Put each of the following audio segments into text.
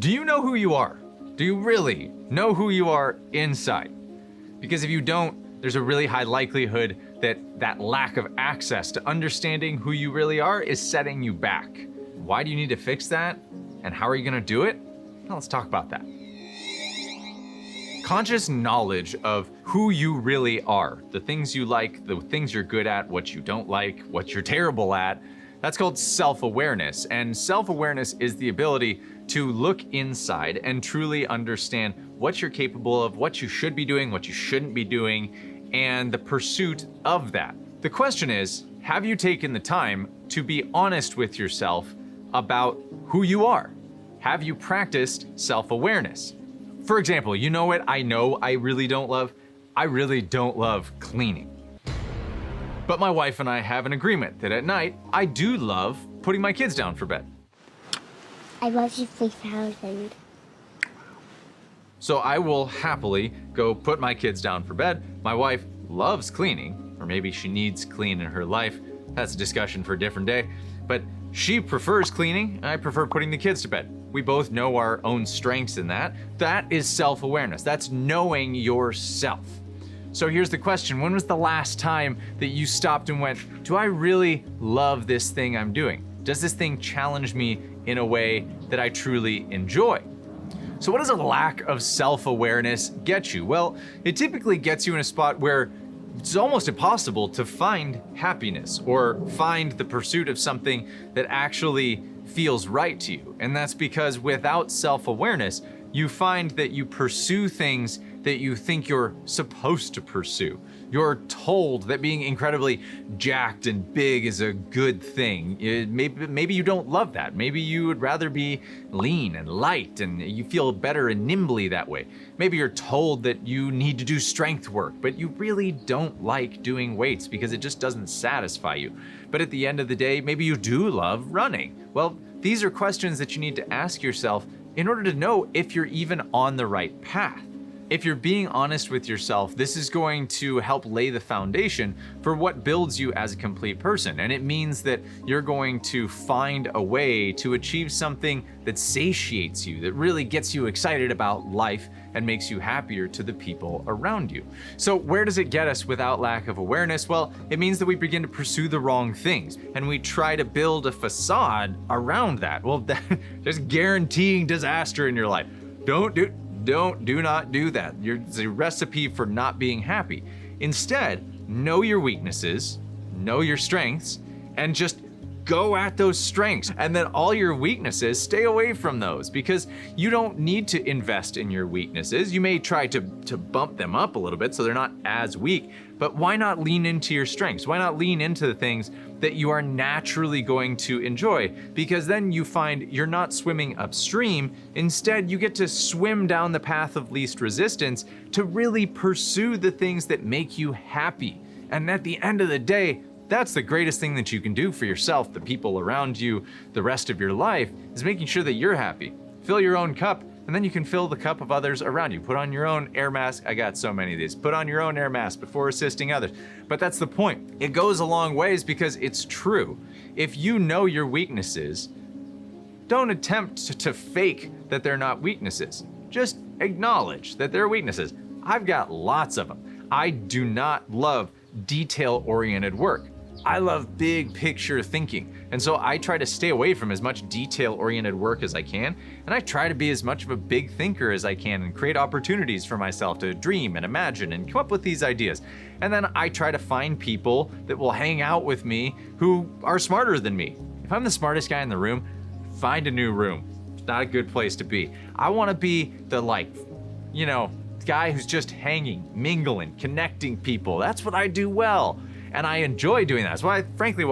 Do you know who you are? Do you really know who you are inside? Because if you don't, there's a really high likelihood that that lack of access to understanding who you really are is setting you back. Why do you need to fix that? And how are you gonna do it? Well, let's talk about that. Conscious knowledge of who you really are, the things you like, the things you're good at, what you don't like, what you're terrible at, that's called self-awareness. And self-awareness is the ability to look inside and truly understand what you're capable of, what you should be doing, what you shouldn't be doing, and the pursuit of that. The question is, have you taken the time to be honest with yourself about who you are? Have you practiced self-awareness? For example, you know what I know I really don't love? I really don't love cleaning. But my wife and I have an agreement that at night, I do love putting my kids down for bed. I love you 3,000. So I will happily go put my kids down for bed. My wife loves cleaning, or maybe she needs clean in her life. That's a discussion for a different day. But she prefers cleaning, and I prefer putting the kids to bed. We both know our own strengths in that. That is self-awareness. That's knowing yourself. So here's the question. When was the last time that you stopped and went, do I really love this thing I'm doing? Does this thing challenge me in a way that I truly enjoy? So what does a lack of self-awareness get you? Well, it typically gets you in a spot where it's almost impossible to find happiness or find the pursuit of something that actually feels right to you. And that's because without self-awareness, you find that you pursue things that you think you're supposed to pursue. You're told that being incredibly jacked and big is a good thing. Maybe you don't love that. Maybe you would rather be lean and light and you feel better and nimbly that way. Maybe you're told that you need to do strength work, but you really don't like doing weights because it just doesn't satisfy you. But at the end of the day, maybe you do love running. Well, these are questions that you need to ask yourself in order to know if you're even on the right path. If you're being honest with yourself, this is going to help lay the foundation for what builds you as a complete person. And it means that you're going to find a way to achieve something that satiates you, that really gets you excited about life and makes you happier to the people around you. So where does it get us without lack of awareness? Well, it means that we begin to pursue the wrong things and we try to build a facade around that. Well, just guaranteeing disaster in your life. Do not do that. It's a recipe for not being happy. Instead, know your weaknesses, know your strengths, and just go at those strengths. And then all your weaknesses, stay away from those because you don't need to invest in your weaknesses. You may try to bump them up a little bit so they're not as weak, but why not lean into your strengths? Why not lean into the things that you are naturally going to enjoy? Because then you find you're not swimming upstream. Instead, you get to swim down the path of least resistance to really pursue the things that make you happy. And at the end of the day, that's the greatest thing that you can do for yourself, the people around you, the rest of your life, is making sure that you're happy. Fill your own cup, and then you can fill the cup of others around you. Put on your own air mask. I got so many of these. Put on your own air mask before assisting others. But that's the point. It goes a long ways because it's true. If you know your weaknesses, don't attempt to fake that they're not weaknesses. Just acknowledge that they're weaknesses. I've got lots of them. I do not love detail-oriented work. I love big picture thinking. And so I try to stay away from as much detail-oriented work as I can. And I try to be as much of a big thinker as I can and create opportunities for myself to dream and imagine and come up with these ideas. And then I try to find people that will hang out with me who are smarter than me. If I'm the smartest guy in the room, find a new room. It's not a good place to be. I want to be the guy who's just hanging, mingling, connecting people. That's what I do well. And I enjoy doing that. That's why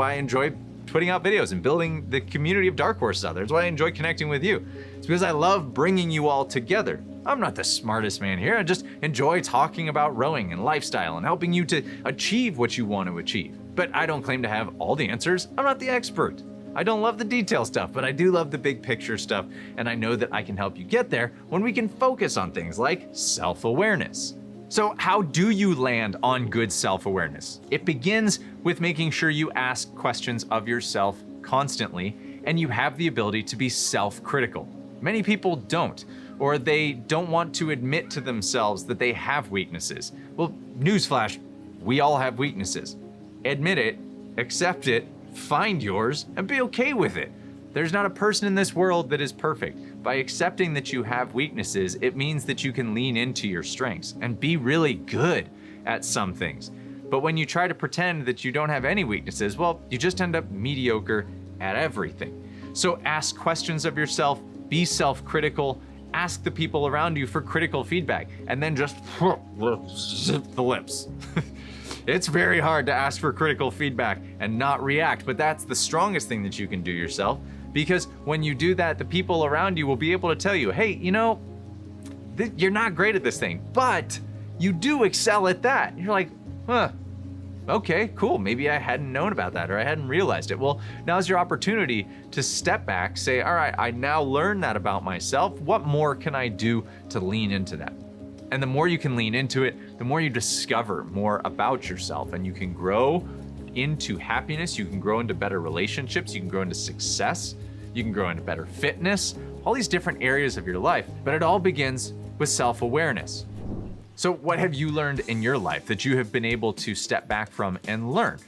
I enjoy putting out videos and building the community of Dark Horses out there. That's why I enjoy connecting with you. It's because I love bringing you all together. I'm not the smartest man here. I just enjoy talking about rowing and lifestyle and helping you to achieve what you want to achieve. But I don't claim to have all the answers. I'm not the expert. I don't love the detail stuff, but I do love the big picture stuff. And I know that I can help you get there when we can focus on things like self-awareness. So how do you land on good self-awareness? It begins with making sure you ask questions of yourself constantly, and you have the ability to be self-critical. Many people don't, or they don't want to admit to themselves that they have weaknesses. Well, newsflash, we all have weaknesses. Admit it, accept it, find yours, and be okay with it. There's not a person in this world that is perfect. By accepting that you have weaknesses, it means that you can lean into your strengths and be really good at some things. But when you try to pretend that you don't have any weaknesses, well, you just end up mediocre at everything. So ask questions of yourself, be self-critical, ask the people around you for critical feedback, and then just zip the lips. It's very hard to ask for critical feedback and not react, but that's the strongest thing that you can do yourself, because when you do that, the people around you will be able to tell you, hey, you know, you're not great at this thing, but you do excel at that. And you're like, huh, okay, cool. Maybe I hadn't known about that, or I hadn't realized it. Well, now's your opportunity to step back, say, all right, I now learned that about myself. What more can I do to lean into that? And the more you can lean into it, the more you discover more about yourself, and you can grow into happiness, you can grow into better relationships, you can grow into success, you can grow into better fitness, all these different areas of your life. But it all begins with self-awareness. So what have you learned in your life that you have been able to step back from and learn?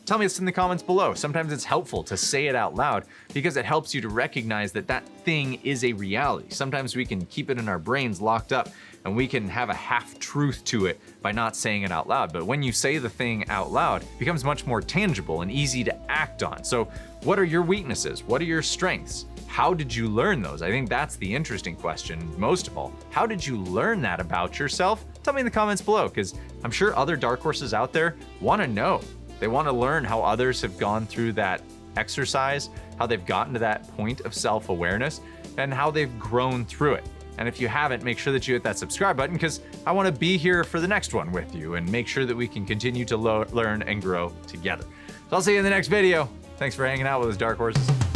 Tell me this in the comments below. Sometimes it's helpful to say it out loud because it helps you to recognize that that thing is a reality. Sometimes we can keep it in our brains locked up and we can have a half-truth to it by not saying it out loud. But when you say the thing out loud, it becomes much more tangible and easy to act on. So what are your weaknesses? What are your strengths? How did you learn those? I think that's the interesting question most of all. How did you learn that about yourself? Tell me in the comments below, because I'm sure other dark horses out there want to know. They want to learn how others have gone through that exercise, how they've gotten to that point of self-awareness, and how they've grown through it. And if you haven't, make sure that you hit that subscribe button, because I want to be here for the next one with you and make sure that we can continue to learn and grow together. So I'll see you in the next video. Thanks for hanging out with us, dark horses.